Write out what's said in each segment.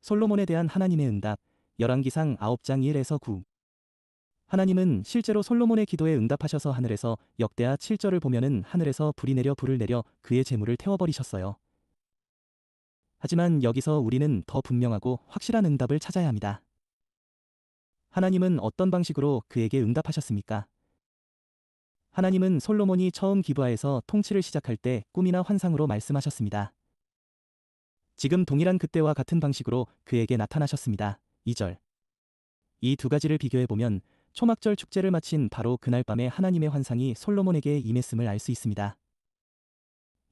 솔로몬에 대한 하나님의 응답, 열왕기상 9장 1에서 9. 하나님은 실제로 솔로몬의 기도에 응답하셔서 하늘에서 역대하 7절을 보면은 하늘에서 불이 내려 불을 내려 그의 재물을 태워버리셨어요. 하지만 여기서 우리는 더 분명하고 확실한 응답을 찾아야 합니다. 하나님은 어떤 방식으로 그에게 응답하셨습니까? 하나님은 솔로몬이 처음 기브아에서 통치를 시작할 때 꿈이나 환상으로 말씀하셨습니다. 지금 동일한 그때와 같은 방식으로 그에게 나타나셨습니다. 2절. 이 두 가지를 비교해보면 초막절 축제를 마친 바로 그날 밤에 하나님의 환상이 솔로몬에게 임했음을 알 수 있습니다.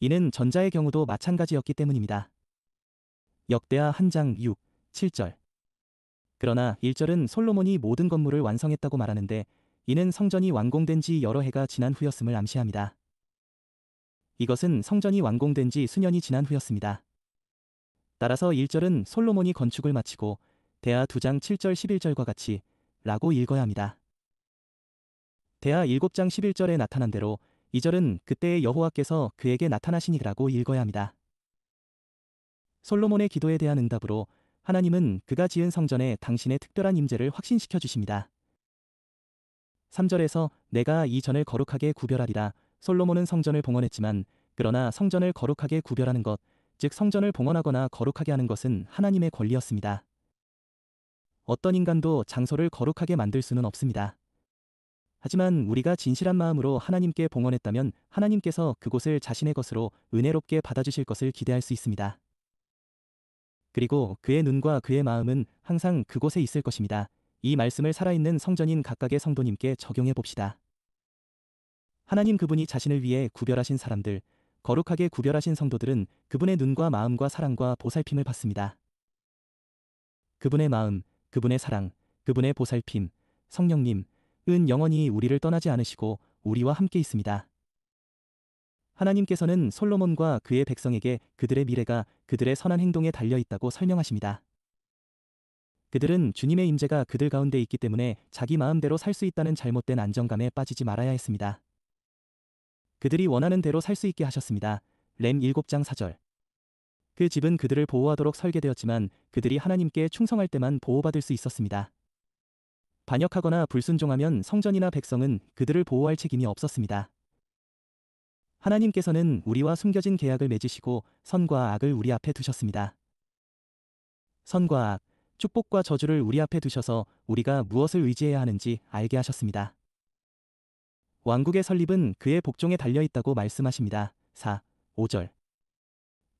이는 전자의 경우도 마찬가지였기 때문입니다. 역대하 한 장 6, 7절. 그러나 1절은 솔로몬이 모든 건물을 완성했다고 말하는데 이는 성전이 완공된 지 여러 해가 지난 후였음을 암시합니다. 이것은 성전이 완공된 지 수년이 지난 후였습니다. 따라서 1절은 솔로몬이 건축을 마치고 대하 2장 7절 11절과 같이 라고 읽어야 합니다. 대하 7장 11절에 나타난 대로 2절은 그때의 여호와께서 그에게 나타나시니라고 읽어야 합니다. 솔로몬의 기도에 대한 응답으로 하나님은 그가 지은 성전에 당신의 특별한 임재를 확신시켜 주십니다. 3절에서 내가 이 전을 거룩하게 구별하리라. 솔로몬은 성전을 봉헌했지만 그러나 성전을 거룩하게 구별하는 것, 즉 성전을 봉헌하거나 거룩하게 하는 것은 하나님의 권리였습니다. 어떤 인간도 장소를 거룩하게 만들 수는 없습니다. 하지만 우리가 진실한 마음으로 하나님께 봉헌했다면 하나님께서 그곳을 자신의 것으로 은혜롭게 받아주실 것을 기대할 수 있습니다. 그리고 그의 눈과 그의 마음은 항상 그곳에 있을 것입니다. 이 말씀을 살아있는 성전인 각각의 성도님께 적용해 봅시다. 하나님 그분이 자신을 위해 구별하신 사람들, 거룩하게 구별하신 성도들은 그분의 눈과 마음과 사랑과 보살핌을 받습니다. 그분의 마음, 그분의 사랑, 그분의 보살핌, 성령님, 은 영원히 우리를 떠나지 않으시고 우리와 함께 있습니다. 하나님께서는 솔로몬과 그의 백성에게 그들의 미래가 그들의 선한 행동에 달려 있다고 설명하십니다. 그들은 주님의 임재가 그들 가운데 있기 때문에 자기 마음대로 살 수 있다는 잘못된 안정감에 빠지지 말아야 했습니다. 그들이 원하는 대로 살 수 있게 하셨습니다. 렘 7장 4절. 그 집은 그들을 보호하도록 설계되었지만 그들이 하나님께 충성할 때만 보호받을 수 있었습니다. 반역하거나 불순종하면 성전이나 백성은 그들을 보호할 책임이 없었습니다. 하나님께서는 우리와 숨겨진 계약을 맺으시고 선과 악을 우리 앞에 두셨습니다. 선과 악, 축복과 저주를 우리 앞에 두셔서 우리가 무엇을 의지해야 하는지 알게 하셨습니다. 왕국의 설립은 그의 복종에 달려 있다고 말씀하십니다. 4, 5절.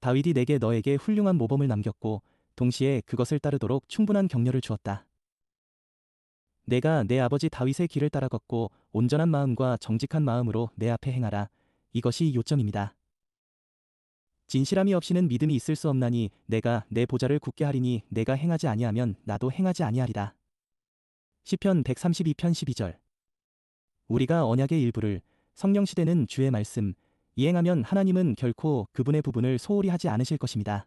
다윗이 내게 너에게 훌륭한 모범을 남겼고 동시에 그것을 따르도록 충분한 격려를 주었다. 내가 내 아버지 다윗의 길을 따라 걷고 온전한 마음과 정직한 마음으로 내 앞에 행하라. 이것이 요점입니다. 진실함이 없이는 믿음이 있을 수 없나니 내가 내 보좌를 굳게 하리니 내가 행하지 아니하면 나도 행하지 아니하리라. 시편 132편 12절. 우리가 언약의 일부를 성령시대는 주의 말씀 이행하면 하나님은 결코 그분의 부분을 소홀히 하지 않으실 것입니다.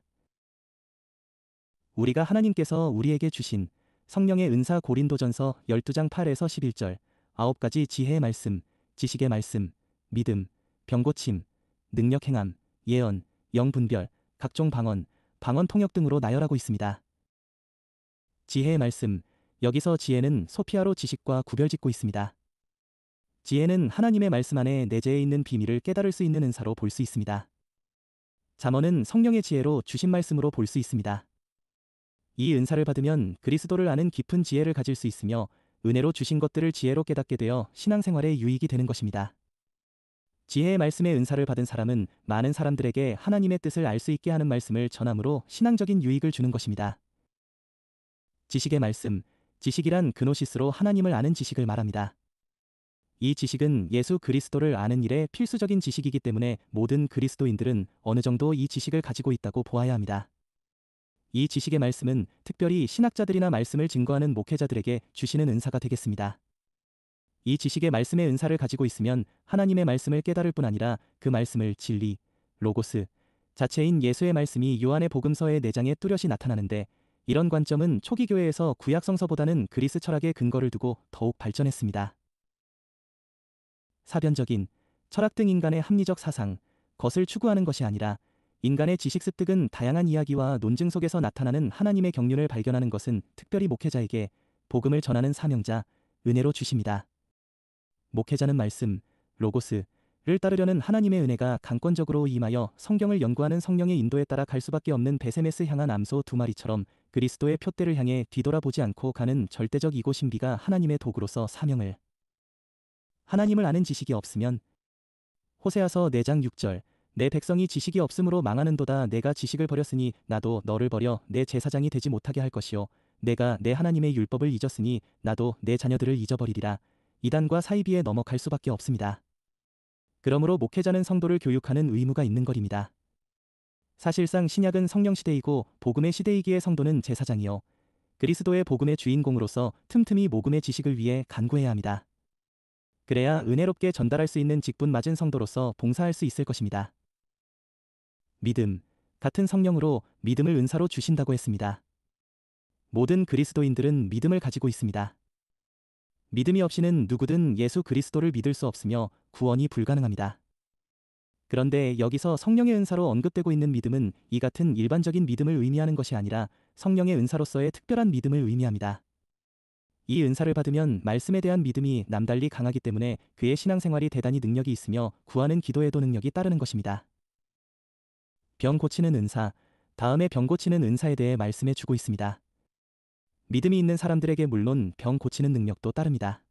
우리가 하나님께서 우리에게 주신 성령의 은사 고린도전서 12장 8에서 11절 9가지 지혜의 말씀, 지식의 말씀, 믿음, 병고침, 능력 행함, 예언, 영분별, 각종 방언, 방언 통역 등으로 나열하고 있습니다. 지혜의 말씀, 여기서 지혜는 소피아로 지식과 구별짓고 있습니다. 지혜는 하나님의 말씀 안에 내재해 있는 비밀을 깨달을 수 있는 은사로 볼 수 있습니다. 잠언은 성령의 지혜로 주신 말씀으로 볼 수 있습니다. 이 은사를 받으면 그리스도를 아는 깊은 지혜를 가질 수 있으며 은혜로 주신 것들을 지혜로 깨닫게 되어 신앙생활에 유익이 되는 것입니다. 지혜의 말씀의 은사를 받은 사람은 많은 사람들에게 하나님의 뜻을 알 수 있게 하는 말씀을 전함으로 신앙적인 유익을 주는 것입니다. 지식의 말씀, 지식이란 그노시스로 하나님을 아는 지식을 말합니다. 이 지식은 예수 그리스도를 아는 일에 필수적인 지식이기 때문에 모든 그리스도인들은 어느 정도 이 지식을 가지고 있다고 보아야 합니다. 이 지식의 말씀은 특별히 신학자들이나 말씀을 증거하는 목회자들에게 주시는 은사가 되겠습니다. 이 지식의 말씀의 은사를 가지고 있으면 하나님의 말씀을 깨달을 뿐 아니라 그 말씀을 진리, 로고스, 자체인 예수의 말씀이 요한의 복음서의 내장에 뚜렷이 나타나는데 이런 관점은 초기 교회에서 구약 성서보다는 그리스 철학의 근거를 두고 더욱 발전했습니다. 사변적인 철학 등 인간의 합리적 사상, 것을 추구하는 것이 아니라 인간의 지식 습득은 다양한 이야기와 논증 속에서 나타나는 하나님의 경륜을 발견하는 것은 특별히 목회자에게 복음을 전하는 사명자, 은혜로 주십니다. 목회자는 말씀, 로고스를 따르려는 하나님의 은혜가 강권적으로 임하여 성경을 연구하는 성령의 인도에 따라 갈 수밖에 없는 베세메스 향한 암소 두 마리처럼 그리스도의 푯대를 향해 뒤돌아보지 않고 가는 절대적 이고 신비가 하나님의 도구로서 사명을 하나님을 아는 지식이 없으면 호세아서 4장 6절 내 백성이 지식이 없으므로 망하는도다. 내가 지식을 버렸으니 나도 너를 버려 내 제사장이 되지 못하게 할 것이요 내가 내 하나님의 율법을 잊었으니 나도 내 자녀들을 잊어버리리라. 이단과 사이비에 넘어갈 수밖에 없습니다. 그러므로 목회자는 성도를 교육하는 의무가 있는 것입니다. 사실상 신약은 성령 시대이고 복음의 시대이기에 성도는 제사장이요 그리스도의 복음의 주인공으로서 틈틈이 복음의 지식을 위해 간구해야 합니다. 그래야 은혜롭게 전달할 수 있는 직분 맞은 성도로서 봉사할 수 있을 것입니다. 믿음, 같은 성령으로 믿음을 은사로 주신다고 했습니다. 모든 그리스도인들은 믿음을 가지고 있습니다. 믿음이 없이는 누구든 예수 그리스도를 믿을 수 없으며 구원이 불가능합니다. 그런데 여기서 성령의 은사로 언급되고 있는 믿음은 이 같은 일반적인 믿음을 의미하는 것이 아니라 성령의 은사로서의 특별한 믿음을 의미합니다. 이 은사를 받으면 말씀에 대한 믿음이 남달리 강하기 때문에 그의 신앙생활이 대단히 능력이 있으며 구하는 기도에도 능력이 따르는 것입니다. 병 고치는 은사, 다음에 병 고치는 은사에 대해 말씀해 주고 있습니다. 믿음이 있는 사람들에게 물론 병 고치는 능력도 따릅니다.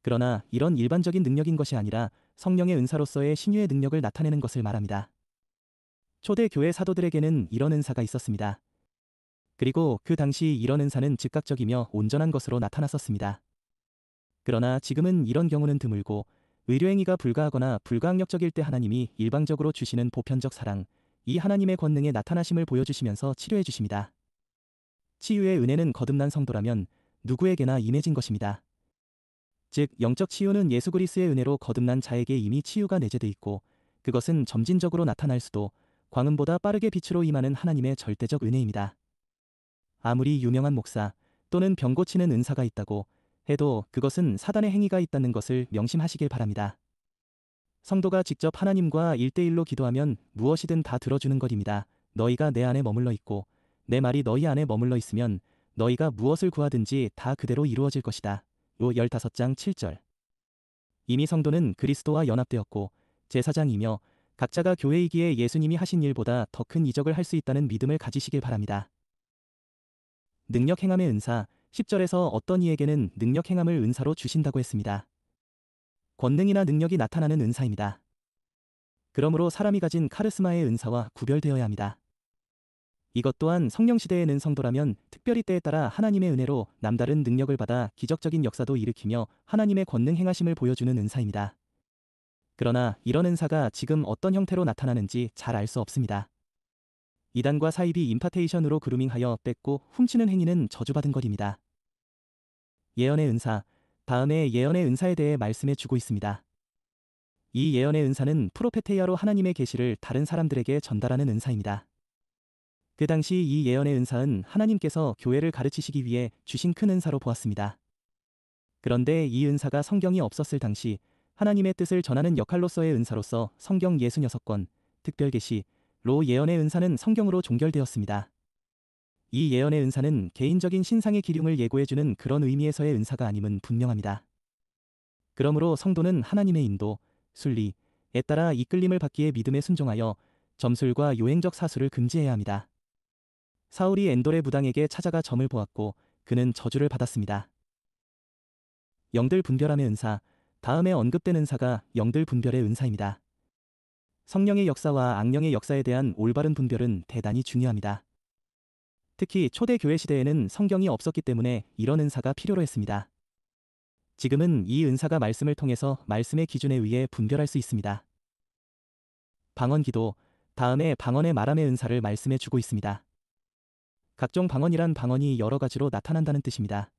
그러나 이런 일반적인 능력인 것이 아니라 성령의 은사로서의 신유의 능력을 나타내는 것을 말합니다. 초대 교회 사도들에게는 이런 은사가 있었습니다. 그리고 그 당시 이런 은사는 즉각적이며 온전한 것으로 나타났었습니다. 그러나 지금은 이런 경우는 드물고 의료행위가 불가하거나 불가항력적일 때 하나님이 일방적으로 주시는 보편적 사랑, 이 하나님의 권능의 나타나심을 보여주시면서 치료해 주십니다. 치유의 은혜는 거듭난 성도라면 누구에게나 임해진 것입니다. 즉 영적 치유는 예수 그리스도의 은혜로 거듭난 자에게 이미 치유가 내재돼 있고 그것은 점진적으로 나타날 수도 광음보다 빠르게 빛으로 임하는 하나님의 절대적 은혜입니다. 아무리 유명한 목사 또는 병 고치는 은사가 있다고 해도 그것은 사단의 행위가 있다는 것을 명심하시길 바랍니다. 성도가 직접 하나님과 1대1로 기도하면 무엇이든 다 들어주는 것입니다. 너희가 내 안에 머물러 있고 내 말이 너희 안에 머물러 있으면 너희가 무엇을 구하든지 다 그대로 이루어질 것이다. 요 15장 7절. 이미 성도는 그리스도와 연합되었고 제사장이며 각자가 교회이기에 예수님이 하신 일보다 더 큰 이적을 할 수 있다는 믿음을 가지시길 바랍니다. 능력 행함의 은사, 10절에서 어떤 이에게는 능력 행함을 은사로 주신다고 했습니다. 권능이나 능력이 나타나는 은사입니다. 그러므로 사람이 가진 카르스마의 은사와 구별되어야 합니다. 이것 또한 성령 시대에는 성도라면 특별히 때에 따라 하나님의 은혜로 남다른 능력을 받아 기적적인 역사도 일으키며 하나님의 권능 행하심을 보여주는 은사입니다. 그러나 이런 은사가 지금 어떤 형태로 나타나는지 잘 알 수 없습니다. 이단과 사이비 임파테이션으로 그루밍하여 뺏고 훔치는 행위는 저주받은 것입니다. 예언의 은사, 다음에 예언의 은사에 대해 말씀해 주고 있습니다. 이 예언의 은사는 프로페테이아로 하나님의 계시를 다른 사람들에게 전달하는 은사입니다. 그 당시 이 예언의 은사는 하나님께서 교회를 가르치시기 위해 주신 큰 은사로 보았습니다. 그런데 이 은사가 성경이 없었을 당시 하나님의 뜻을 전하는 역할로서의 은사로서 성경 66권, 특별계시로 예언의 은사는 성경으로 종결되었습니다. 이 예언의 은사는 개인적인 신상의 기륭을 예고해주는 그런 의미에서의 은사가 아님은 분명합니다. 그러므로 성도는 하나님의 인도, 순리에 따라 이끌림을 받기에 믿음에 순종하여 점술과 요행적 사수를 금지해야 합니다. 사울이 엔돌의 무당에게 찾아가 점을 보았고 그는 저주를 받았습니다. 영들 분별함의 은사, 다음에 언급된 은사가 영들 분별의 은사입니다. 성령의 역사와 악령의 역사에 대한 올바른 분별은 대단히 중요합니다. 특히 초대 교회 시대에는 성경이 없었기 때문에 이런 은사가 필요로 했습니다. 지금은 이 은사가 말씀을 통해서 말씀의 기준에 의해 분별할 수 있습니다. 방언기도, 다음에 방언의 말함의 은사를 말씀해 주고 있습니다. 각종 방언이란 방언이 여러 가지로 나타난다는 뜻입니다.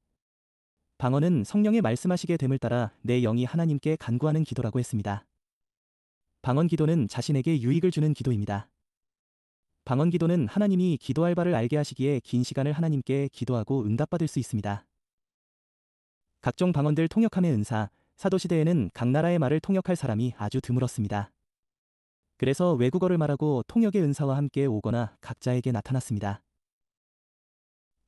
방언은 성령의 말씀하시게 됨을 따라 내 영이 하나님께 간구하는 기도라고 했습니다. 방언 기도는 자신에게 유익을 주는 기도입니다. 방언 기도는 하나님이 기도할 바를 알게 하시기에 긴 시간을 하나님께 기도하고 응답받을 수 있습니다. 각종 방언들 통역함의 은사, 사도시대에는 각 나라의 말을 통역할 사람이 아주 드물었습니다. 그래서 외국어를 말하고 통역의 은사와 함께 오거나 각자에게 나타났습니다.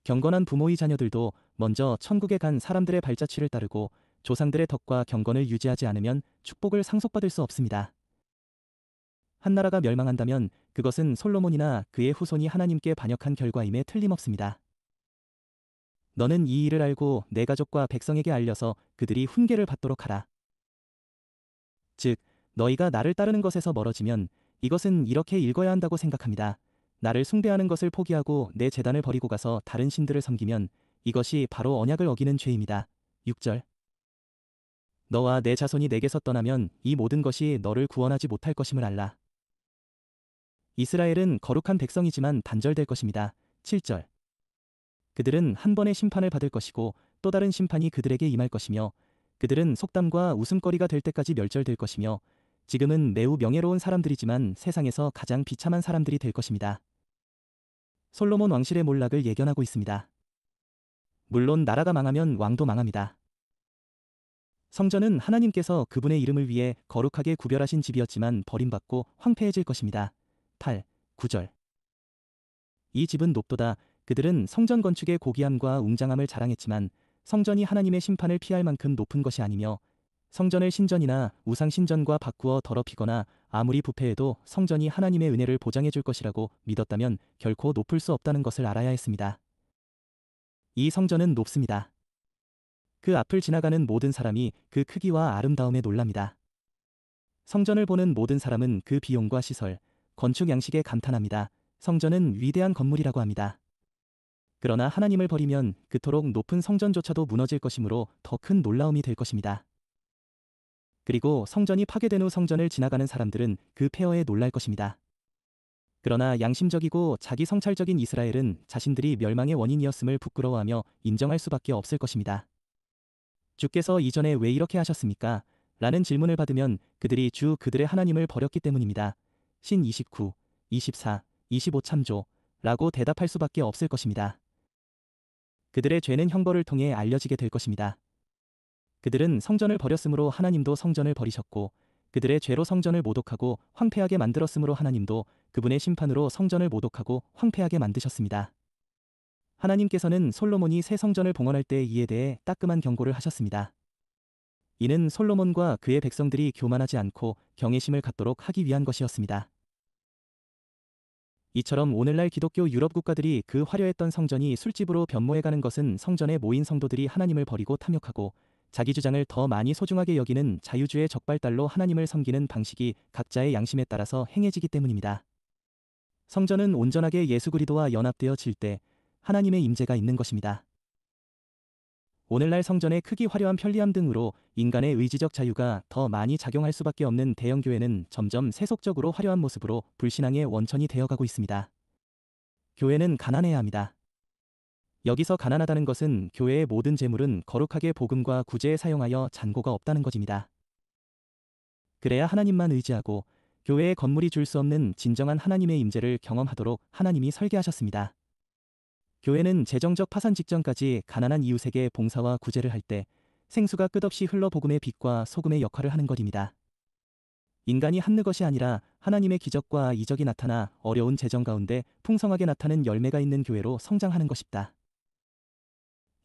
경건한 부모의 자녀들도 먼저 천국에 간 사람들의 발자취를 따르고 조상들의 덕과 경건을 유지하지 않으면 축복을 상속받을 수 없습니다. 한 나라가 멸망한다면 그것은 솔로몬이나 그의 후손이 하나님께 반역한 결과임에 틀림없습니다. 너는 이 일을 알고 내 가족과 백성에게 알려서 그들이 훈계를 받도록 하라. 즉, 너희가 나를 따르는 것에서 멀어지면 이것은 이렇게 읽어야 한다고 생각합니다. 나를 숭배하는 것을 포기하고 내 제단을 버리고 가서 다른 신들을 섬기면 이것이 바로 언약을 어기는 죄입니다. 6절. 너와 내 자손이 내게서 떠나면 이 모든 것이 너를 구원하지 못할 것임을 알라. 이스라엘은 거룩한 백성이지만 단절될 것입니다. 7절. 그들은 한 번의 심판을 받을 것이고 또 다른 심판이 그들에게 임할 것이며 그들은 속담과 웃음거리가 될 때까지 멸절될 것이며 지금은 매우 명예로운 사람들이지만 세상에서 가장 비참한 사람들이 될 것입니다. 솔로몬 왕실의 몰락을 예견하고 있습니다. 물론 나라가 망하면 왕도 망합니다. 성전은 하나님께서 그분의 이름을 위해 거룩하게 구별하신 집이었지만 버림받고 황폐해질 것입니다. 8, 9절. 이 집은 높도다. 그들은 성전 건축의 고귀함과 웅장함을 자랑했지만 성전이 하나님의 심판을 피할 만큼 높은 것이 아니며 성전을 신전이나 우상 신전과 바꾸어 더럽히거나 아무리 부패해도 성전이 하나님의 은혜를 보장해 줄 것이라고 믿었다면 결코 높을 수 없다는 것을 알아야 했습니다. 이 성전은 높습니다. 그 앞을 지나가는 모든 사람이 그 크기와 아름다움에 놀랍니다. 성전을 보는 모든 사람은 그 비용과 시설, 건축 양식에 감탄합니다. 성전은 위대한 건물이라고 합니다. 그러나 하나님을 버리면 그토록 높은 성전조차도 무너질 것이므로 더 큰 놀라움이 될 것입니다. 그리고 성전이 파괴된 후 성전을 지나가는 사람들은 그 폐허에 놀랄 것입니다. 그러나 양심적이고 자기 성찰적인 이스라엘은 자신들이 멸망의 원인이었음을 부끄러워하며 인정할 수밖에 없을 것입니다. 주께서 이전에 왜 이렇게 하셨습니까? 라는 질문을 받으면 그들이 주 그들의 하나님을 버렸기 때문입니다. 신 29, 24, 25 참조 라고 대답할 수밖에 없을 것입니다. 그들의 죄는 형벌을 통해 알려지게 될 것입니다. 그들은 성전을 버렸으므로 하나님도 성전을 버리셨고 그들의 죄로 성전을 모독하고 황폐하게 만들었으므로 하나님도 그분의 심판으로 성전을 모독하고 황폐하게 만드셨습니다. 하나님께서는 솔로몬이 새 성전을 봉헌할 때 이에 대해 따끔한 경고를 하셨습니다. 이는 솔로몬과 그의 백성들이 교만하지 않고 경외심을 갖도록 하기 위한 것이었습니다. 이처럼 오늘날 기독교 유럽 국가들이 그 화려했던 성전이 술집으로 변모해가는 것은 성전에 모인 성도들이 하나님을 버리고 탐욕하고 자기 주장을 더 많이 소중하게 여기는 자유주의 적발달로 하나님을 섬기는 방식이 각자의 양심에 따라서 행해지기 때문입니다. 성전은 온전하게 예수 그리스도와 연합되어질 때 하나님의 임재가 있는 것입니다. 오늘날 성전의 크기, 화려한 편리함 등으로 인간의 의지적 자유가 더 많이 작용할 수밖에 없는 대형 교회는 점점 세속적으로 화려한 모습으로 불신앙의 원천이 되어가고 있습니다. 교회는 가난해야 합니다. 여기서 가난하다는 것은 교회의 모든 재물은 거룩하게 복음과 구제에 사용하여 잔고가 없다는 것입니다. 그래야 하나님만 의지하고 교회의 건물이 줄 수 없는 진정한 하나님의 임재를 경험하도록 하나님이 설계하셨습니다. 교회는 재정적 파산 직전까지 가난한 이웃에게 봉사와 구제를 할 때 생수가 끝없이 흘러 복음의 빛과 소금의 역할을 하는 것입니다. 인간이 합는 것이 아니라 하나님의 기적과 이적이 나타나 어려운 재정 가운데 풍성하게 나타낸 열매가 있는 교회로 성장하는 것입니다.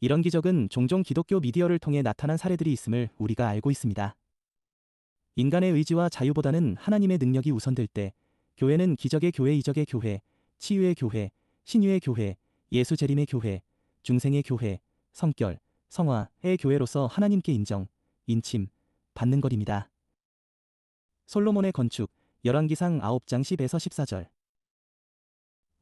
이런 기적은 종종 기독교 미디어를 통해 나타난 사례들이 있음을 우리가 알고 있습니다. 인간의 의지와 자유보다는 하나님의 능력이 우선될 때 교회는 기적의 교회, 이적의 교회, 치유의 교회, 신유의 교회, 예수 재림의 교회, 중생의 교회, 성결, 성화의 교회로서 하나님께 인정, 인침, 받는 것입니다. 솔로몬의 건축, 열왕기상 9장 10에서 14절.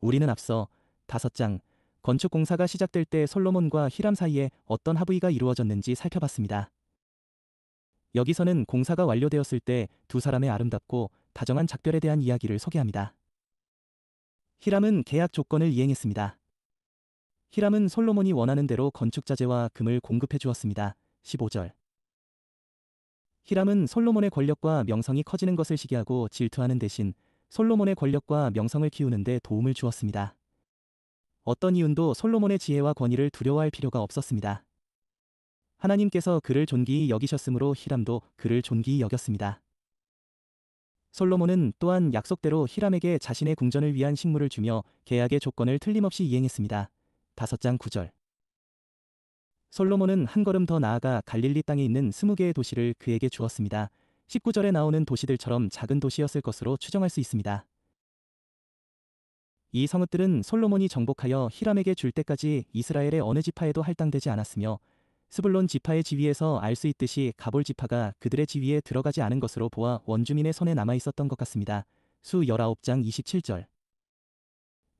우리는 앞서 5장, 건축 공사가 시작될 때 솔로몬과 히람 사이에 어떤 합의가 이루어졌는지 살펴봤습니다. 여기서는 공사가 완료되었을 때 두 사람의 아름답고 다정한 작별에 대한 이야기를 소개합니다. 히람은 계약 조건을 이행했습니다. 히람은 솔로몬이 원하는 대로 건축 자재와 금을 공급해 주었습니다. 15절. 히람은 솔로몬의 권력과 명성이 커지는 것을 시기하고 질투하는 대신 솔로몬의 권력과 명성을 키우는 데 도움을 주었습니다. 어떤 이윤도 솔로몬의 지혜와 권위를 두려워할 필요가 없었습니다. 하나님께서 그를 존귀히 여기셨으므로 히람도 그를 존귀히 여겼습니다. 솔로몬은 또한 약속대로 히람에게 자신의 궁전을 위한 식물을 주며 계약의 조건을 틀림없이 이행했습니다. 5장 9절. 솔로몬은 한 걸음 더 나아가 갈릴리 땅에 있는 20개의 도시를 그에게 주었습니다. 19절에 나오는 도시들처럼 작은 도시였을 것으로 추정할 수 있습니다. 이 성읍들은 솔로몬이 정복하여 히람에게 줄 때까지 이스라엘의 어느 지파에도 할당되지 않았으며 스불론 지파의 지위에서 알 수 있듯이 가볼 지파가 그들의 지위에 들어가지 않은 것으로 보아 원주민의 손에 남아 있었던 것 같습니다. 수 19장 27절.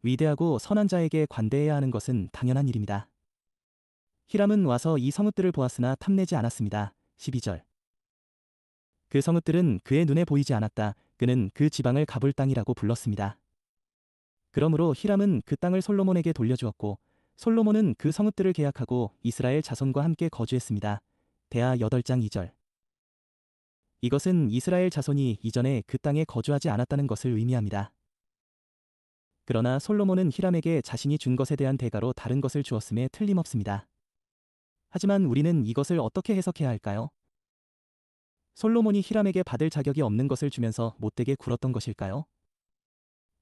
위대하고 선한 자에게 관대해야 하는 것은 당연한 일입니다. 히람은 와서 이 성읍들을 보았으나 탐내지 않았습니다. 12절. 그 성읍들은 그의 눈에 보이지 않았다. 그는 그 지방을 가볼 땅이라고 불렀습니다. 그러므로 히람은 그 땅을 솔로몬에게 돌려주었고 솔로몬은 그 성읍들을 계약하고 이스라엘 자손과 함께 거주했습니다. 대하 8장 2절. 이것은 이스라엘 자손이 이전에 그 땅에 거주하지 않았다는 것을 의미합니다. 그러나 솔로몬은 히람에게 자신이 준 것에 대한 대가로 다른 것을 주었음에 틀림없습니다. 하지만 우리는 이것을 어떻게 해석해야 할까요? 솔로몬이 히람에게 받을 자격이 없는 것을 주면서 못되게 굴었던 것일까요?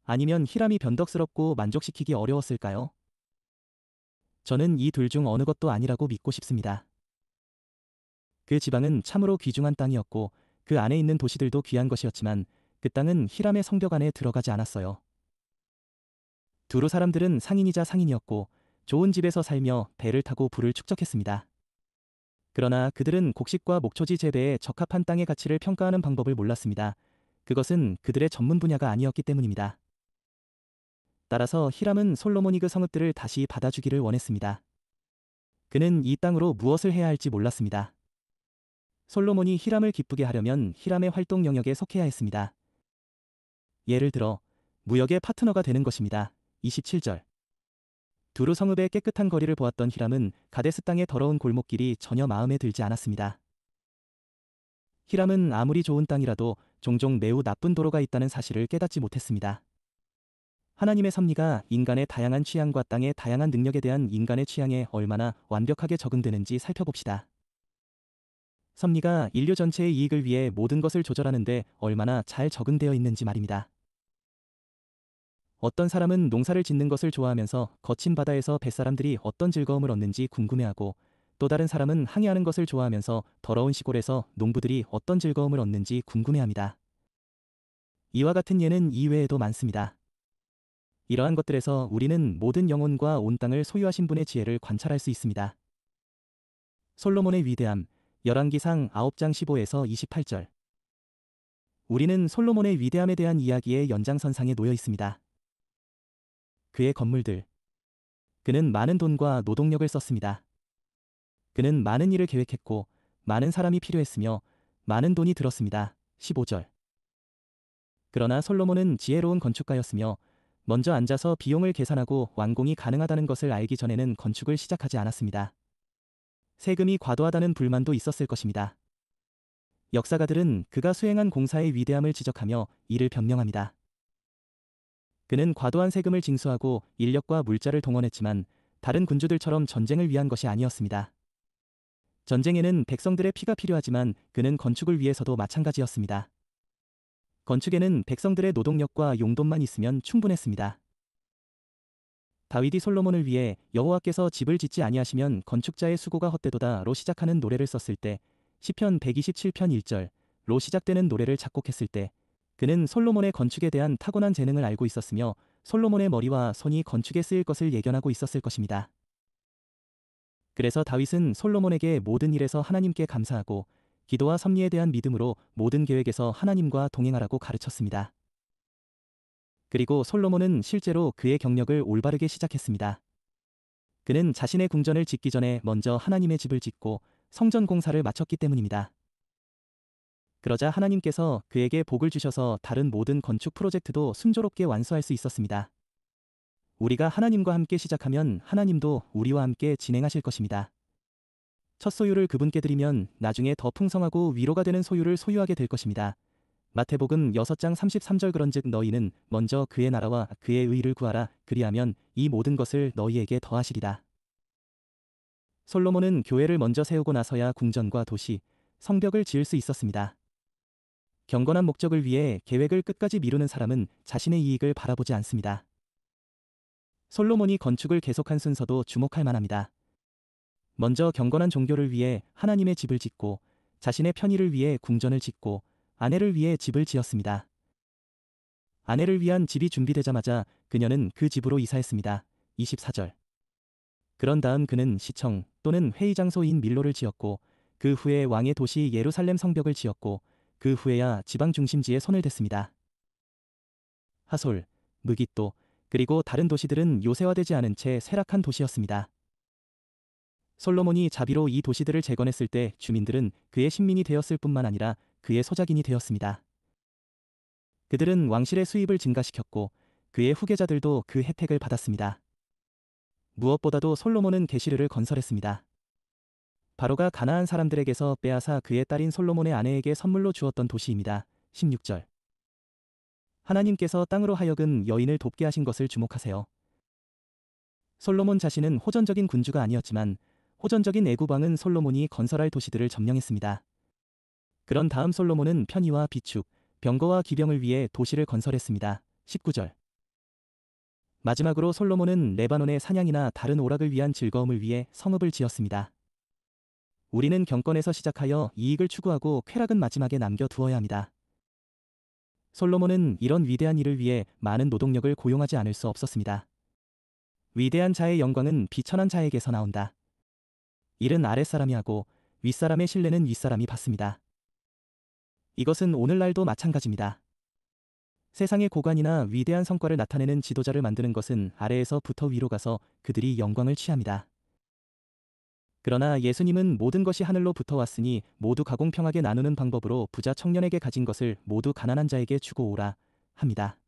아니면 히람이 변덕스럽고 만족시키기 어려웠을까요? 저는 이 둘 중 어느 것도 아니라고 믿고 싶습니다. 그 지방은 참으로 귀중한 땅이었고 그 안에 있는 도시들도 귀한 것이었지만 그 땅은 히람의 성벽 안에 들어가지 않았어요. 두루 사람들은 상인이자 상인이었고 좋은 집에서 살며 배를 타고 부를 축적했습니다. 그러나 그들은 곡식과 목초지 재배에 적합한 땅의 가치를 평가하는 방법을 몰랐습니다. 그것은 그들의 전문 분야가 아니었기 때문입니다. 따라서 히람은 솔로몬이 그 성읍들을 다시 받아주기를 원했습니다. 그는 이 땅으로 무엇을 해야 할지 몰랐습니다. 솔로몬이 히람을 기쁘게 하려면 히람의 활동 영역에 속해야 했습니다. 예를 들어 무역의 파트너가 되는 것입니다. 27절. 두루 성읍의 깨끗한 거리를 보았던 히람은 가데스 땅의 더러운 골목길이 전혀 마음에 들지 않았습니다. 히람은 아무리 좋은 땅이라도 종종 매우 나쁜 도로가 있다는 사실을 깨닫지 못했습니다. 하나님의 섭리가 인간의 다양한 취향과 땅의 다양한 능력에 대한 인간의 취향에 얼마나 완벽하게 적응되는지 살펴봅시다. 섭리가 인류 전체의 이익을 위해 모든 것을 조절하는데 얼마나 잘 적응되어 있는지 말입니다. 어떤 사람은 농사를 짓는 것을 좋아하면서 거친 바다에서 뱃사람들이 어떤 즐거움을 얻는지 궁금해하고 또 다른 사람은 항해하는 것을 좋아하면서 더러운 시골에서 농부들이 어떤 즐거움을 얻는지 궁금해합니다. 이와 같은 예는 이외에도 많습니다. 이러한 것들에서 우리는 모든 영혼과 온 땅을 소유하신 분의 지혜를 관찰할 수 있습니다. 솔로몬의 위대함, 열왕기상 9장 15에서 28절. 우리는 솔로몬의 위대함에 대한 이야기의 연장선상에 놓여 있습니다. 그의 건물들. 그는 많은 돈과 노동력을 썼습니다. 그는 많은 일을 계획했고 많은 사람이 필요했으며 많은 돈이 들었습니다. 15절. 그러나 솔로몬은 지혜로운 건축가였으며 먼저 앉아서 비용을 계산하고 완공이 가능하다는 것을 알기 전에는 건축을 시작하지 않았습니다. 세금이 과도하다는 불만도 있었을 것입니다. 역사가들은 그가 수행한 공사의 위대함을 지적하며 이를 변명합니다. 그는 과도한 세금을 징수하고 인력과 물자를 동원했지만 다른 군주들처럼 전쟁을 위한 것이 아니었습니다. 전쟁에는 백성들의 피가 필요하지만 그는 건축을 위해서도 마찬가지였습니다. 건축에는 백성들의 노동력과 용돈만 있으면 충분했습니다. 다윗이 솔로몬을 위해 여호와께서 집을 짓지 아니하시면 건축자의 수고가 헛되도다로 시작하는 노래를 썼을 때 시편 127편 1절로 시작되는 노래를 작곡했을 때 그는 솔로몬의 건축에 대한 타고난 재능을 알고 있었으며 솔로몬의 머리와 손이 건축에 쓰일 것을 예견하고 있었을 것입니다. 그래서 다윗은 솔로몬에게 모든 일에서 하나님께 감사하고 기도와 섭리에 대한 믿음으로 모든 계획에서 하나님과 동행하라고 가르쳤습니다. 그리고 솔로몬은 실제로 그의 경력을 올바르게 시작했습니다. 그는 자신의 궁전을 짓기 전에 먼저 하나님의 집을 짓고 성전 공사를 마쳤기 때문입니다. 그러자 하나님께서 그에게 복을 주셔서 다른 모든 건축 프로젝트도 순조롭게 완수할 수 있었습니다. 우리가 하나님과 함께 시작하면 하나님도 우리와 함께 진행하실 것입니다. 첫 소유를 그분께 드리면 나중에 더 풍성하고 위로가 되는 소유를 소유하게 될 것입니다. 마태복음 6장 33절 그런즉 너희는 먼저 그의 나라와 그의 의를 구하라. 그리하면 이 모든 것을 너희에게 더하시리라. 솔로몬은 교회를 먼저 세우고 나서야 궁전과 도시, 성벽을 지을 수 있었습니다. 경건한 목적을 위해 계획을 끝까지 미루는 사람은 자신의 이익을 바라보지 않습니다. 솔로몬이 건축을 계속한 순서도 주목할 만합니다. 먼저 경건한 종교를 위해 하나님의 집을 짓고 자신의 편의를 위해 궁전을 짓고 아내를 위해 집을 지었습니다. 아내를 위한 집이 준비되자마자 그녀는 그 집으로 이사했습니다. 24절. 그런 다음 그는 시청 또는 회의 장소인 밀로를 지었고 그 후에 왕의 도시 예루살렘 성벽을 지었고 그 후에야 지방 중심지에 손을 댔습니다. 하솔, 무깃도, 그리고 다른 도시들은 요새화되지 않은 채 쇠락한 도시였습니다. 솔로몬이 자비로 이 도시들을 재건했을 때 주민들은 그의 신민이 되었을 뿐만 아니라 그의 소작인이 되었습니다. 그들은 왕실의 수입을 증가시켰고 그의 후계자들도 그 혜택을 받았습니다. 무엇보다도 솔로몬은 게시르를 건설했습니다. 바로가 가나안 사람들에게서 빼앗아 그의 딸인 솔로몬의 아내에게 선물로 주었던 도시입니다. 16절. 하나님께서 땅으로 하여금 여인을 돕게 하신 것을 주목하세요. 솔로몬 자신은 호전적인 군주가 아니었지만 호전적인 애국왕은 솔로몬이 건설할 도시들을 점령했습니다. 그런 다음 솔로몬은 편의와 비축, 병거와 기병을 위해 도시를 건설했습니다. 19절. 마지막으로 솔로몬은 레바논의 사냥이나 다른 오락을 위한 즐거움을 위해 성읍을 지었습니다. 우리는 경건에서 시작하여 이익을 추구하고 쾌락은 마지막에 남겨두어야 합니다. 솔로몬은 이런 위대한 일을 위해 많은 노동력을 고용하지 않을 수 없었습니다. 위대한 자의 영광은 비천한 자에게서 나온다. 일은 아랫사람이 하고 윗사람의 신뢰는 윗사람이 받습니다. 이것은 오늘날도 마찬가지입니다. 세상의 고관이나 위대한 성과를 나타내는 지도자를 만드는 것은 아래에서부터 위로 가서 그들이 영광을 취합니다. 그러나 예수님은 모든 것이 하늘로부터 왔으니 모두 가공평하게 나누는 방법으로 부자 청년에게 가진 것을 모두 가난한 자에게 주고 오라 합니다.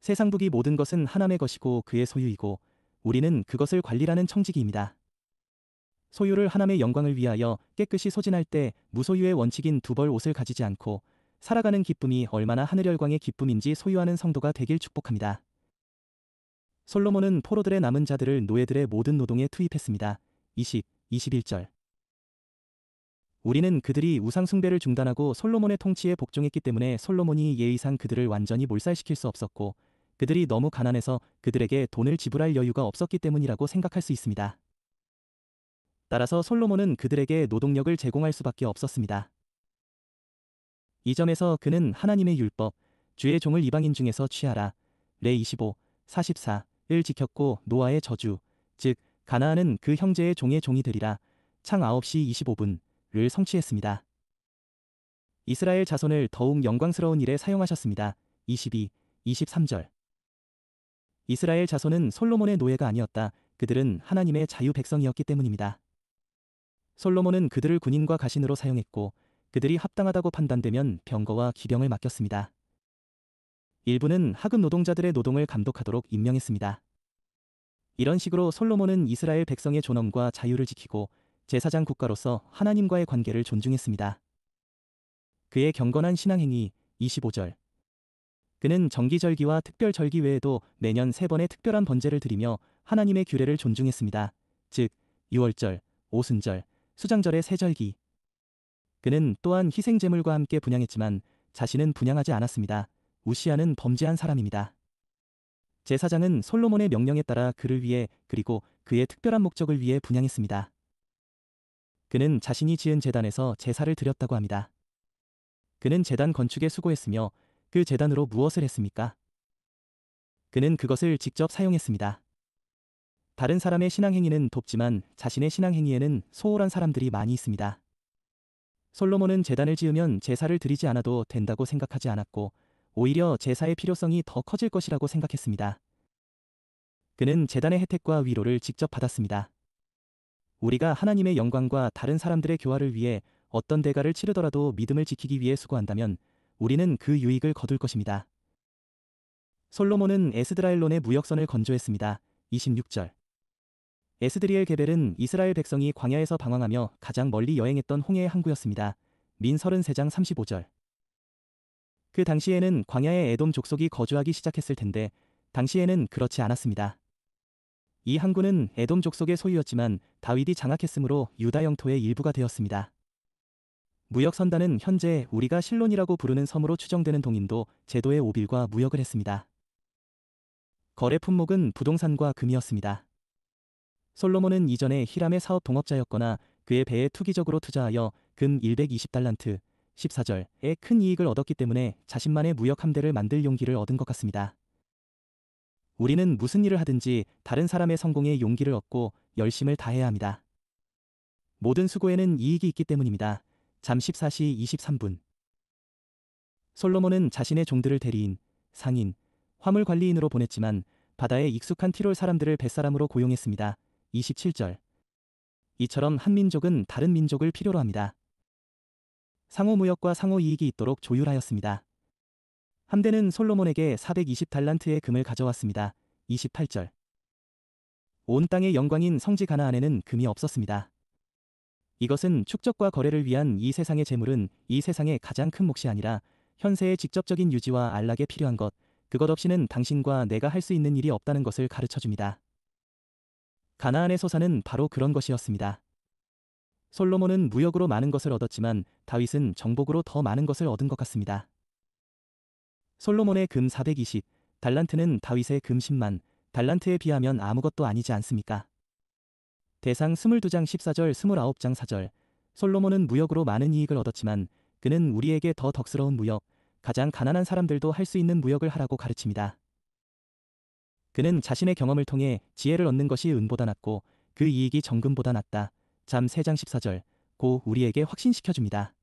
세상 북이 모든 것은 하나님의 것이고 그의 소유이고 우리는 그것을 관리하는 청지기입니다. 소유를 하나님의 영광을 위하여 깨끗이 소진할 때 무소유의 원칙인 두 벌 옷을 가지지 않고 살아가는 기쁨이 얼마나 하늘 열광의 기쁨인지 소유하는 성도가 되길 축복합니다. 솔로몬은 포로들의 남은 자들을 노예들의 모든 노동에 투입했습니다. 21절. 우리는 그들이 우상 숭배를 중단하고 솔로몬의 통치에 복종했기 때문에 솔로몬이 예의상 그들을 완전히 몰살시킬 수 없었고 그들이 너무 가난해서 그들에게 돈을 지불할 여유가 없었기 때문이라고 생각할 수 있습니다. 따라서 솔로몬은 그들에게 노동력을 제공할 수밖에 없었습니다. 이 점에서 그는 하나님의 율법, 주의 종을 이방인 중에서 취하라, 레 25, 44을 지켰고 노아의 저주, 즉 가나안은 그 형제의 종의 종이 되리라, 창 9시 25분을 성취했습니다. 이스라엘 자손을 더욱 영광스러운 일에 사용하셨습니다. 22, 23절. 이스라엘 자손은 솔로몬의 노예가 아니었다. 그들은 하나님의 자유 백성이었기 때문입니다. 솔로몬은 그들을 군인과 가신으로 사용했고 그들이 합당하다고 판단되면 병거와 기병을 맡겼습니다. 일부는 하급 노동자들의 노동을 감독하도록 임명했습니다. 이런 식으로 솔로몬은 이스라엘 백성의 존엄과 자유를 지키고 제사장 국가로서 하나님과의 관계를 존중했습니다. 그의 경건한 신앙행위 25절. 그는 정기절기와 특별절기 외에도 매년 3번의 특별한 번제를 드리며 하나님의 규례를 존중했습니다. 즉 유월절, 오순절, 수장절의 세절기. 그는 또한 희생제물과 함께 분향했지만 자신은 분향하지 않았습니다. 우시아는 범죄한 사람입니다. 제사장은 솔로몬의 명령에 따라 그를 위해 그리고 그의 특별한 목적을 위해 분향했습니다. 그는 자신이 지은 제단에서 제사를 드렸다고 합니다. 그는 제단 건축에 수고했으며 그 제단으로 무엇을 했습니까? 그는 그것을 직접 사용했습니다. 다른 사람의 신앙행위는 돕지만 자신의 신앙행위에는 소홀한 사람들이 많이 있습니다. 솔로몬은 제단을 지으면 제사를 드리지 않아도 된다고 생각하지 않았고 오히려 제사의 필요성이 더 커질 것이라고 생각했습니다. 그는 제단의 혜택과 위로를 직접 받았습니다. 우리가 하나님의 영광과 다른 사람들의 교화를 위해 어떤 대가를 치르더라도 믿음을 지키기 위해 수고한다면 우리는 그 유익을 거둘 것입니다. 솔로몬은 에스드라엘론의 무역선을 건조했습니다. 26절. 에스드리엘 게벨은 이스라엘 백성이 광야에서 방황하며 가장 멀리 여행했던 홍해의 항구였습니다. 민 33장 35절. 그 당시에는 광야에 에돔 족속이 거주하기 시작했을 텐데 당시에는 그렇지 않았습니다. 이 항구는 에돔 족속의 소유였지만 다윗이 장악했으므로 유다 영토의 일부가 되었습니다. 무역선단은 현재 우리가 실론이라고 부르는 섬으로 추정되는 동인도 제도의 오빌과 무역을 했습니다. 거래 품목은 부동산과 금이었습니다. 솔로몬은 이전에 히람의 사업 동업자였거나 그의 배에 투기적으로 투자하여 금 120달란트 14절의 큰 이익을 얻었기 때문에 자신만의 무역 함대를 만들 용기를 얻은 것 같습니다. 우리는 무슨 일을 하든지 다른 사람의 성공에 용기를 얻고 열심을 다해야 합니다. 모든 수고에는 이익이 있기 때문입니다. 잠 14시 23분. 솔로몬은 자신의 종들을 대리인, 상인, 화물 관리인으로 보냈지만 바다에 익숙한 티롤 사람들을 뱃사람으로 고용했습니다. 27절. 이처럼 한 민족은 다른 민족을 필요로 합니다. 상호 무역과 상호 이익이 있도록 조율하였습니다. 함대는 솔로몬에게 420달란트의 금을 가져왔습니다. 28절. 온 땅의 영광인 성지 가나안에는 금이 없었습니다. 이것은 축적과 거래를 위한 이 세상의 재물은 이 세상의 가장 큰 몫이 아니라 현세의 직접적인 유지와 안락에 필요한 것, 그것 없이는 당신과 내가 할 수 있는 일이 없다는 것을 가르쳐 줍니다. 가나안의 소사는 바로 그런 것이었습니다. 솔로몬은 무역으로 많은 것을 얻었지만 다윗은 정복으로 더 많은 것을 얻은 것 같습니다. 솔로몬의 금 420, 달란트는 다윗의 금 10만, 달란트에 비하면 아무것도 아니지 않습니까? 대상 22장 14절 29장 4절. 솔로몬은 무역으로 많은 이익을 얻었지만 그는 우리에게 더 덕스러운 무역, 가장 가난한 사람들도 할 수 있는 무역을 하라고 가르칩니다. 그는 자신의 경험을 통해 지혜를 얻는 것이 은보다 낫고 그 이익이 정금보다 낫다. 잠 3장 14절. 고 우리에게 확신시켜 줍니다.